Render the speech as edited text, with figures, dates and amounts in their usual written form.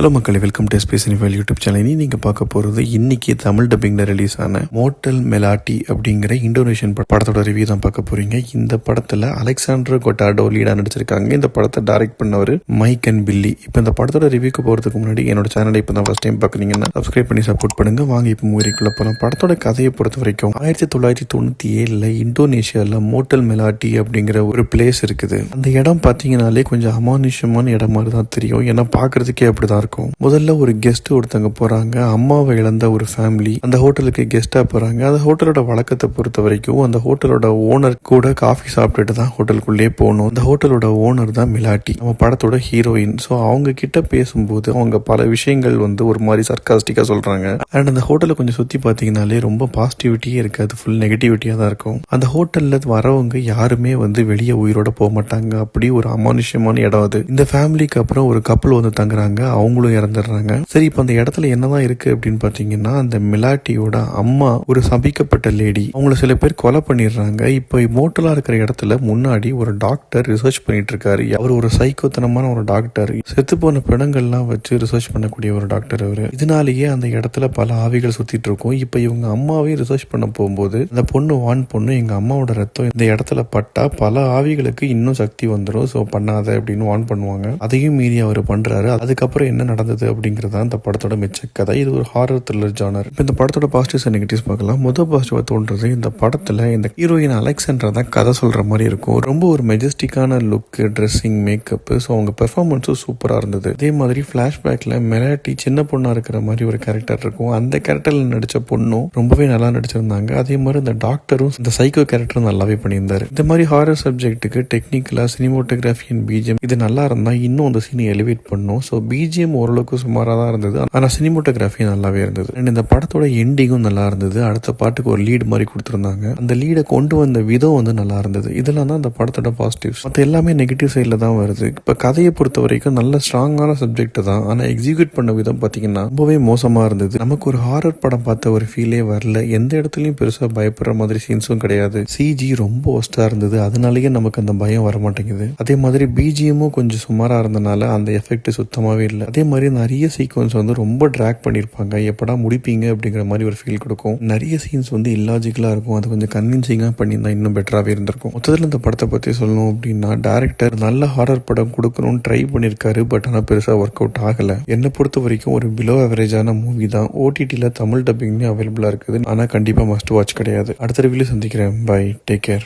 Hello மக்களே, welcome to SP cinephile YouTube channel. நீங்கள் பார்க்க போகிறது இன்னைக்கு தமிழ் டப்பிங்கில் ரிலீஸ் ஆன மோட்டல் மெலாட்டி அப்படிங்கிற இந்தோனேஷியன் படத்தோட ரிவ்யூ தான் பார்க்க போகிறீங்க. இந்த படத்தில் அலெக்சாண்டர் கொட்டாடோ லீடாக நடிச்சிருக்காங்க. இந்த படத்தை டைரக்ட் பண்ணவர் மைக் அண்ட் பில்லி. இப்போ இந்த படத்தோட ரிவ்யூக்கு போகிறதுக்கு முன்னாடி என்னோட சேனலை இப்போ தான் ஃபர்ஸ்ட் டைம் பார்க்குறீங்கன்னா சப்ஸ்கிரைப் பண்ணி சப்போர்ட் பண்ணுங்கள். வாங்க இப்போ மூவிக்குள்ளே போகலாம். படத்தோட கதையை பொறுத்த வரைக்கும் 1997 இந்தோனேஷியாவில் மோட்டல் மெலாட்டி அப்படிங்கிற ஒரு பிளேஸ் இருக்குது. அந்த இடம் பார்த்தீங்கன்னாலே கொஞ்சம் அமானுஷமான இடம் மாதிரி தான் தெரியும். ஏன்னா பார்க்கறதுக்கே அப்படிதான் இருக்கும். முதல்ல ஒரு கெஸ்ட் ஒருத்தங்க போறாங்க. அம்மாவை இழந்த ஒரு ஃபேமிலி அந்த ஹோட்டலுக்கு கெஸ்டா போறாங்க. அந்த ஹோட்டலோட வழக்கத்தை பொறுத்த வரைக்கும் அந்த ஹோட்டலோட ஓனர் கூட காஃபி சாப்பிட்டுட்டு தான் ஹோட்டலுக்குள்ளே போகணும். அந்த ஹோட்டலோட ஓனர் தான் மிலாட்டி, நம்ம படத்தோட ஹீரோயின். ஸோ அவங்க கிட்ட பேசும்போது அவங்க பல விஷயங்கள் ஒரு மாதிரி சர்க்காஸ்டிக்கா சொல்றாங்க. அண்ட் அந்த ஹோட்டலை கொஞ்சம் சுத்தி பார்த்தீங்கன்னாலே ரொம்ப பாசிட்டிவிட்டியே இருக்காது, ஃபுல் நெகட்டிவிட்டியா தான் இருக்கும். அந்த ஹோட்டல்ல வரவங்க யாருமே வெளியே உயிரோட போக மாட்டாங்க. அப்படி ஒரு அமானுஷ்யமான இடம் அது. இந்த ஃபேமிலிக்கு அப்புறம் ஒரு கப்பல் தங்குறாங்க. அவங்களும் இறந்துடுறாங்க. சரி, இப்போ அந்த இடத்துல என்னதான் இருக்கு அப்படின்னு பாத்தீங்கன்னா, அந்த மிலாட்டியோட அம்மா ஒரு சபிக்கப்பட்ட லேடி. அவங்கள சில பேர் கொலை பண்ணிடுறாங்க. இப்போ மோட்டலா இருக்கிற இடத்துல முன்னாடி ஒரு டாக்டர் ரிசர்ச் பண்ணிட்டு இருக்காரு. அவர் ஒரு சைக்கோத்தனமான ஒரு டாக்டர். செத்து போன பிணங்கள்லாம் வச்சு ரிசர்ச் பண்ணக்கூடிய ஒரு டாக்டர் அவரு. இதனாலேயே அந்த இடத்துல பல ஆவிகள் சுத்திட்டு இருக்கும். இப்போ இவங்க அம்மாவே ரிசர்ச் பண்ண போகும்போது அந்த பொண்ணு எங்க அம்மாவோட ரத்தம் இந்த இடத்துல பட்டா பல ஆவிகளுக்கு இன்னும் சக்தி வந்துடும், ஸோ பண்ணாத அப்படின்னு வார்ன் பண்ணுவாங்க. அதையும் மீறி அவர் பண்றாரு. அதுக்கப்புறம் என்ன நடந்தது அப்படிங்கறத இந்த படத்தோட மிச்ச கதை. இது ஒரு ஹாரர் த்ரில்லர் ஜானர். இப்போ இந்த படத்தோட பாசிட்டிவ்ஸ் அண்ட் நெகட்டிவ்ஸ் பார்க்கலாம். முதல் பாசிட்டிவா தோன்றது, இந்த படத்துல இந்த ஹீரோயின் அலெக்சாண்டரா தான் கதை சொல்ற மாதிரி இருக்கும். ரொம்ப ஒரு மெஜஸ்டிக்கான லுக், ட்ரெஸ்ஸிங், மேக்கப். ஸோ அவங்க பெர்ஃபார்மன்ஸும் சூப்பரா இருந்தது. அதே மாதிரி பிளாஷ்பேக்ல மெலாட்டி சின்ன பொண்ணா இருக்கிற மாதிரி ஒரு கேரக்டர் இருக்கும். அந்த கேரக்டர்ல நடிச்ச பொண்ணும் ரொம்பவே நல்லா நடிச்சிருந்தாங்க. அதே மாதிரி இந்த டாக்டரும் இந்த சைக்கோ கேரக்டரும் நல்லாவே பண்ணியிருந்தாரு. இந்த மாதிரி ஹாரர் சப்ஜெக்ட்டுக்கு டெக்னிக்கலா சினிமோட்டோகிராஃபி அண்ட் பிஜிஎம் இது நல்லா இருந்தா இன்னும் அந்த சீனை எலிவேட் பண்ணும். ஸோ பிஜிஎம் ஓரளவுக்கு சுமாராக தான் இருந்தது, ஆனால் சினிமோட்டோகிராஃபி நல்லாவே இருந்தது. அண்ட் இந்த படத்தோட எண்டிங்கும் நல்லா இருந்தது. அடுத்த பாட்டுக்கு ஒரு லீடு மாதிரி கொடுத்துருந்தாங்க. அந்த லீடை கொண்டு வந்த விதம் நல்லா இருந்தது. இதெல்லாம் தான் இந்த படத்தோட பாசிட்டிவ்ஸ். மற்ற எல்லாமே நெகட்டிவ் சைடில் தான் வருது. இப்போ கதையை பொறுத்த வரைக்கும் நல்ல ஸ்ட்ராங்கான சப்ஜெக்ட் தான், ஆனால் எக்ஸிக்யூட் பண்ண விதம் பார்த்தீங்கன்னா ரொம்பவே மோசமாக இருந்தது. நமக்கு ஒரு ஹாரர் படம் பார்த்த ஒரு ஃபீலே வரல. எந்த இடத்துலையும் பெருசாக பயப்படுற மாதிரி சீன்ஸும் கிடையாது. சிஜி ரொம்ப ஒஸ்டா இருந்தது. அதனாலேயே நமக்கு அந்த பயம் வர மாட்டேங்குது. அதே மாதிரி பிஜிஎம்மும் கொஞ்சம் சுமாராக இருந்தனால அந்த எஃபெக்ட் சுத்தமாகவே இல்லை. அதே மாதிரி நிறைய சீக்வன்ஸ் ரொம்ப ட்ராக் பண்ணியிருப்பாங்க. எப்படா முடிப்பீங்க அப்படிங்கிற மாதிரி ஒரு ஃபீல் கொடுக்கும். நிறைய சீன்ஸ் இல்லாஜிக்கலாக இருக்கும். அது கொஞ்சம் கன்வின்சிங்காக பண்ணியிருந்தா இன்னும் பெட்டராகவே இருந்திருக்கும். மொத்தத்தில் இந்த படத்தை பற்றி சொல்லணும் அப்படின்னா, டேரக்டர் நல்ல ஹாரர் படம் கொடுக்கணும்னு ட்ரை பண்ணியிருக்காரு. பட் ஆனால் பெருசாக ஒர்க் அவுட் ஆகலை. என்னை பொறுத்த வரைக்கும் ஒரு பிலோ அவரேஜான மூவி தான். ஓடிடியில் தமிழ் டப்பிங்லேயும் அவைலபிளாக இருக்குது. ஆனால் கண்டிப்பாக மஸ்ட் வாட்ச் கிடையாது. அடுத்த ரிவ்யூல சந்திக்கிறேன். Bye, take care.